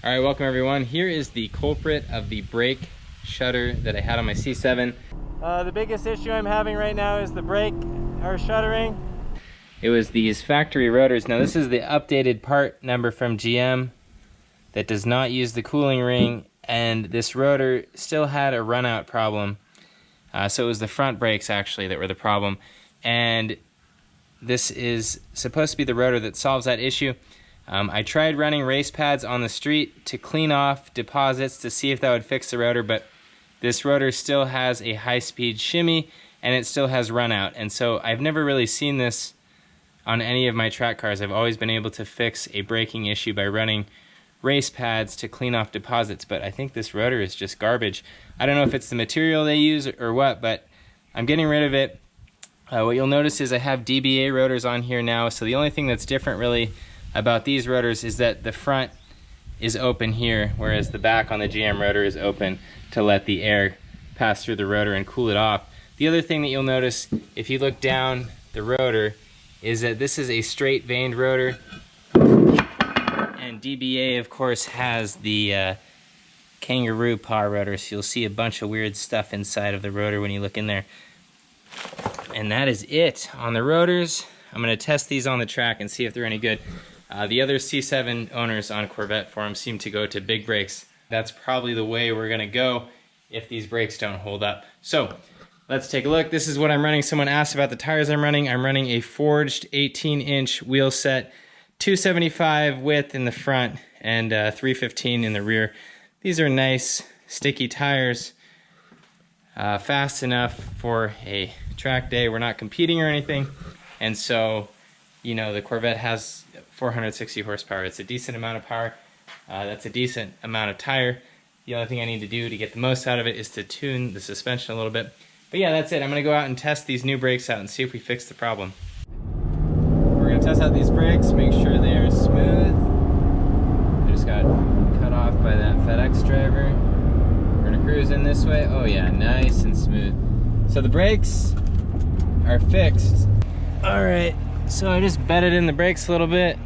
All right, welcome everyone. Here is the culprit of the brake shudder that I had on my C7. The biggest issue I'm having right now is the brake or shuddering. It was these factory rotors. Now this is the updated part number from GM that does not use the cooling ring, and this rotor still had a run out problem. So it was the front brakes actually that were the problem. And this is supposed to be the rotor that solves that issue. I tried running race pads on the street to clean off deposits to see if that would fix the rotor, but this rotor still has a high-speed shimmy and it still has run out. And so I've never really seen this on any of my track cars. I've always been able to fix a braking issue by running race pads to clean off deposits, but I think this rotor is just garbage. I don't know if it's the material they use or what, but I'm getting rid of it. What you'll notice is I have DBA rotors on here now, so the only thing that's different really about these rotors is that the front is open here, whereas the back on the GM rotor is open to let the air pass through the rotor and cool it off. The other thing that you'll notice if you look down the rotor is that this is a straight vaned rotor, and DBA of course has the kangaroo paw rotor, so you'll see a bunch of weird stuff inside of the rotor when you look in there. And that is it on the rotors. I'm going to test these on the track and see if they're any good. The other C7 owners on Corvette forums seem to go to big brakes. That's probably the way we're going to go if these brakes don't hold up. So let's take a look. This is what I'm running. Someone asked about the tires I'm running. I'm running a forged 18-inch wheel set, 275 width in the front and 315 in the rear. These are nice sticky tires, fast enough for a track day. We're not competing or anything, and so you know the Corvette has 460 horsepower. It's a decent amount of power. That's a decent amount of tire. The only thing I need to do to get the most out of it is to tune the suspension a little bit. But yeah, that's it. I'm gonna go out and test these new brakes out and see if we fix the problem. We're gonna test out these brakes, make sure they are smooth. I just got cut off by that FedEx driver. We're gonna cruise in this way. Oh yeah, nice and smooth. So the brakes are fixed. All right, so I just bedded in the brakes a little bit.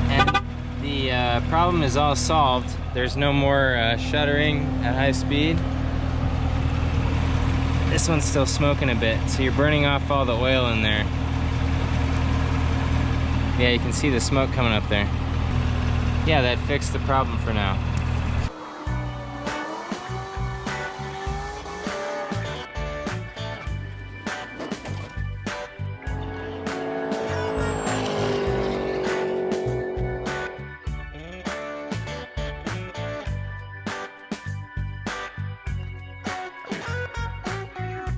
And the problem is all solved. There's no more shuddering at high speed. This one's still smoking a bit, so you're burning off all the oil in there. Yeah, you can see the smoke coming up there. Yeah, that fixed the problem for now.